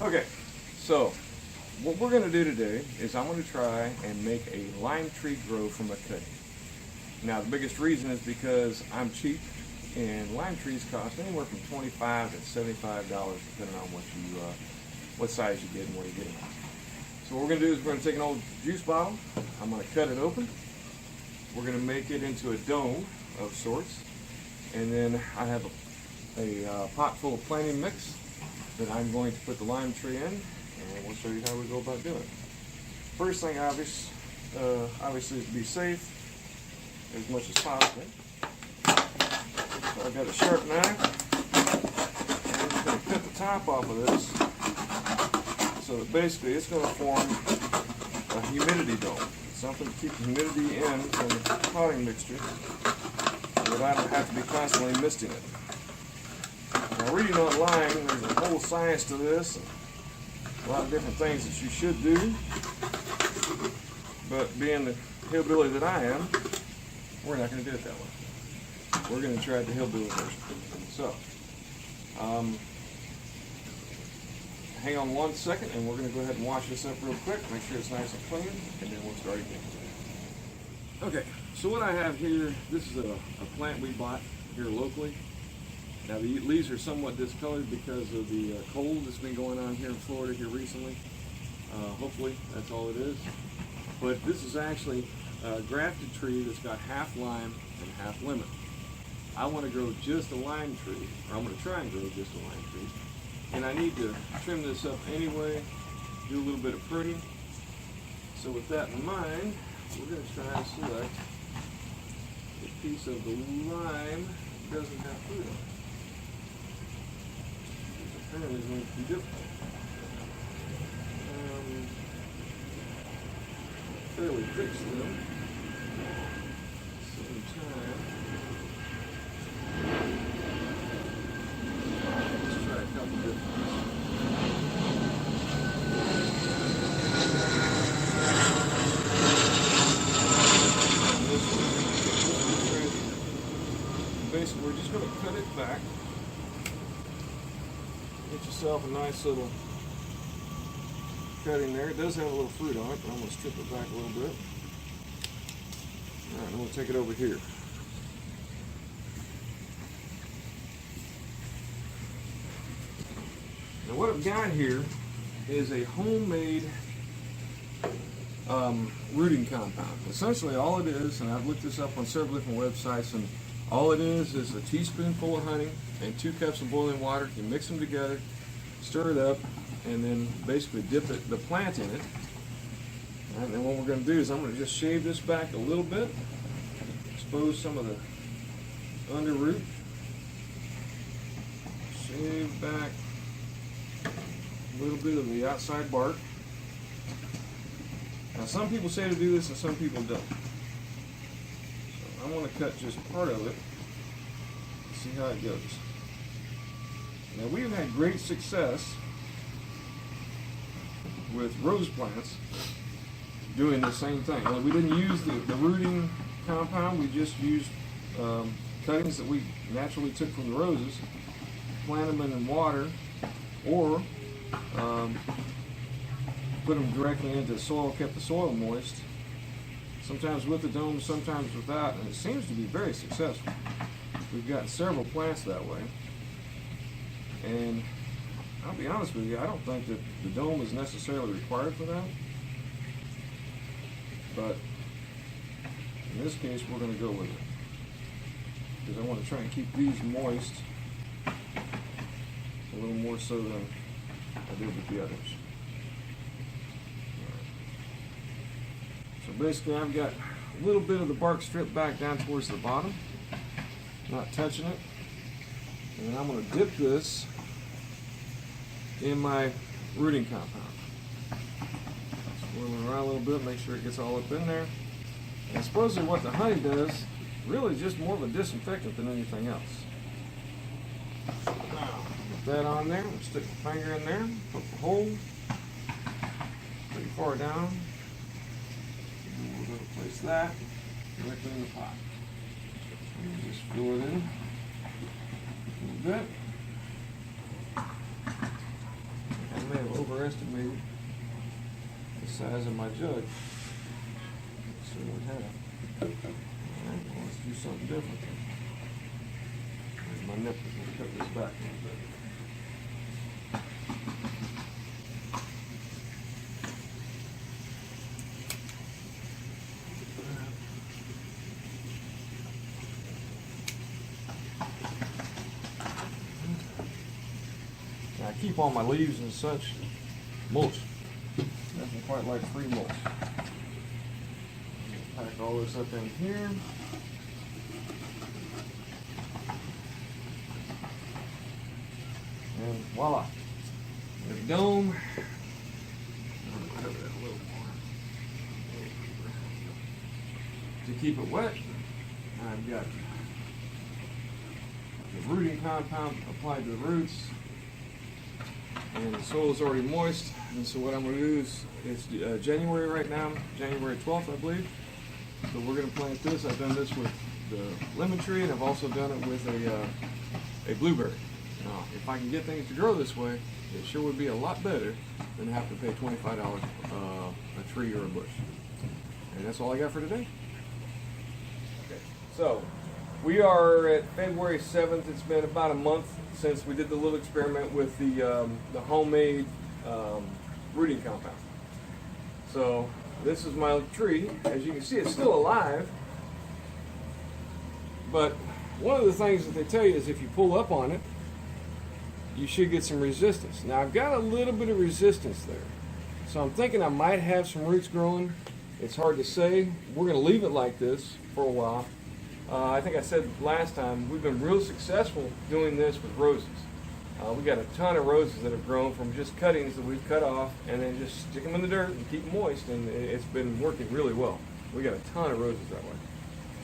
Okay, so what we're going to do today is I'm going to try and make a lime tree grow from a cutting. Now the biggest reason is because I'm cheap, and lime trees cost anywhere from $25 to $75 depending on what size you get and where you get them. So what we're going to do is we're going to take an old juice bottle. I'm going to cut it open. We're going to make it into a dome of sorts, and then I have a pot full of planting mix that I'm going to put the lime tree in, and we'll show you how we go about doing it. First thing, obviously, is to be safe as much as possible. So I've got a sharp knife, and I'm just going to cut the top off of this, so that basically it's going to form a humidity dome. Something to keep humidity in from the potting mixture, so that I don't have to be constantly misting it. Now, reading online, there's a whole science to this, and a lot of different things that you should do, but being the hillbilly that I am, we're not going to do it that way. We're going to try the hillbilly version. So, hang on 1 second, and we're going to go ahead and wash this up real quick, make sure it's nice and clean, and then we'll start again. Okay, so what I have here, this is a plant we bought here locally. Now the leaves are somewhat discolored because of the cold that's been going on here in Florida here recently. Hopefully that's all it is. But this is actually a grafted tree that's got half lime and half lemon. I want to grow just a lime tree, or I'm going to try and grow just a lime tree. And I need to trim this up anyway, do a little bit of pruning. So with that in mind, we're going to try to select a piece of the lime that doesn't have fruit on it. Apparently it's going to be difficult. Fairly thick still. Same time. Let's try a couple different ones. Basically, we're just going to cut it back. Get yourself a nice little cutting there. It does have a little fruit on it, but I'm going to strip it back a little bit. Alright, I'm going to take it over here. Now what I've got here is a homemade rooting compound. Essentially all it is, and I've looked this up on several different websites, and all it is a teaspoonful of honey and 2 cups of boiling water. You mix them together, stir it up, and then basically dip the plant in it. And then what we're going to do is I'm going to just shave this back a little bit, expose some of the underroot, shave back a little bit of the outside bark. Now some people say to do this and some people don't. I want to cut just part of it and see how it goes. Now we've had great success with rose plants doing the same thing. Well, we didn't use the rooting compound, we just used cuttings that we naturally took from the roses, plant them in water, or put them directly into soil, kept the soil moist. Sometimes with the dome, sometimes without, and it seems to be very successful. We've got several plants that way. And I'll be honest with you, I don't think that the dome is necessarily required for that. But in this case, we're going to go with it. Because I want to try and keep these moist a little more so than I did with the others. So basically I've got a little bit of the bark stripped back down towards the bottom, not touching it. And then I'm going to dip this in my rooting compound. Swirl it around a little bit, make sure it gets all up in there. And supposedly what the honey does, really just more of a disinfectant than anything else. Now, put that on there, stick the finger in there, poke the hole pretty far down. And we're going to place that directly in the pot. And just fill it in a little bit. I may have underestimated the size of my jug. So what happened? Alright, well, let's do something different. There's my nipples. Let's cut this back a little bit. Now I keep all my leaves and such mulch. Nothing quite like free mulch. Pack all this up in here. And voila. The dome. I'm going to cover that a little more. To keep it wet, I've got the rooting compound applied to the roots. And the soil is already moist. And so what I'm going to do is, it's January right now, January 12th, I believe. So we're going to plant this. I've done this with the lemon tree, and I've also done it with a blueberry. Now, if I can get things to grow this way, it sure would be a lot better than have to pay $25 a tree or a bush. And that's all I got for today. Okay, so we are at February 7th. It's been about a month since we did the little experiment with the homemade rooting compound. So this is my tree. As you can see, it's still alive. But one of the things that they tell you is if you pull up on it, you should get some resistance. Now I've got a little bit of resistance there. So I'm thinking I might have some roots growing. It's hard to say. We're going to leave it like this for a while. I think I said last time, we've been real successful doing this with roses. We got a ton of roses that have grown from just cuttings that we've cut off and then just stick them in the dirt and keep them moist, and it's been working really well. We got a ton of roses that way.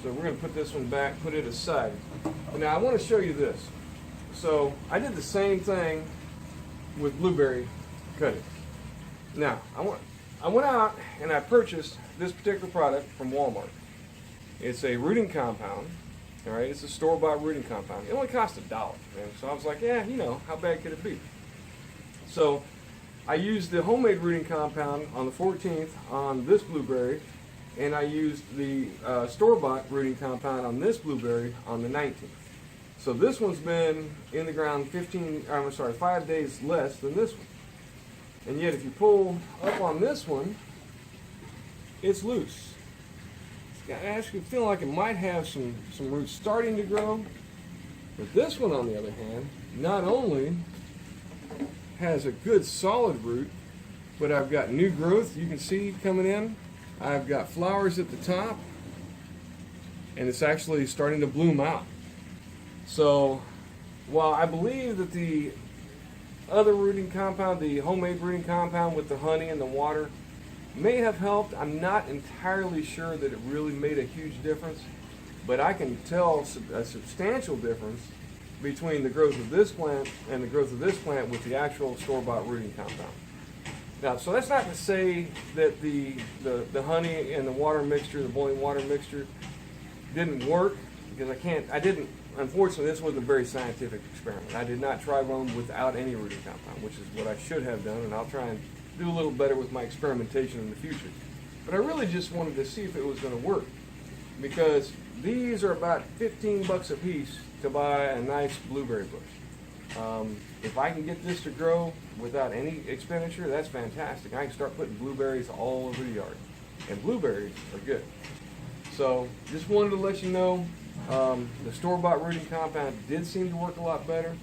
So we're going to put this one back, put it aside. Now I want to show you this. So I did the same thing with blueberry cuttings. Now I went out and I purchased this particular product from Walmart. It's a rooting compound. All right, it's a store-bought rooting compound. It only cost $1, man. So I was like, yeah, you know, how bad could it be? So I used the homemade rooting compound on the 14th on this blueberry, and I used the store-bought rooting compound on this blueberry on the 19th. So this one's been in the ground 5 days less than this one. And yet if you pull up on this one, it's loose. I actually feel like it might have some roots starting to grow. But this one, on the other hand, not only has a good solid root, but I've got new growth you can see coming in. I've got flowers at the top, and it's actually starting to bloom out. So while I believe that the other rooting compound, the homemade rooting compound with the honey and the water, may have helped, I'm not entirely sure that it really made a huge difference, but I can tell a substantial difference between the growth of this plant and the growth of this plant with the actual store-bought rooting compound. Now, so that's not to say that the honey and the water mixture, the boiling water mixture, didn't work, because unfortunately, this wasn't a very scientific experiment. I did not try one without any rooting compound, which is what I should have done, and I'll try and do a little better with my experimentation in the future. But I really just wanted to see if it was going to work, because these are about $15 a piece to buy a nice blueberry bush. If I can get this to grow without any expenditure, that's fantastic. I can start putting blueberries all over the yard, and blueberries are good. So just wanted to let you know, the store-bought rooting compound did seem to work a lot better.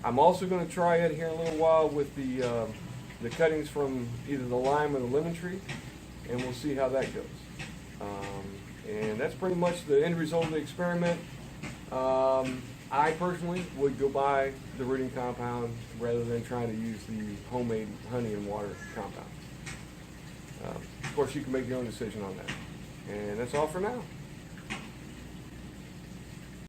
I'm also going to try it here in a little while with the cuttings from either the lime or the lemon tree, and we'll see how that goes. And that's pretty much the end result of the experiment. I personally would go buy the rooting compound rather than trying to use the homemade honey and water compound. Of course, you can make your own decision on that. And that's all for now.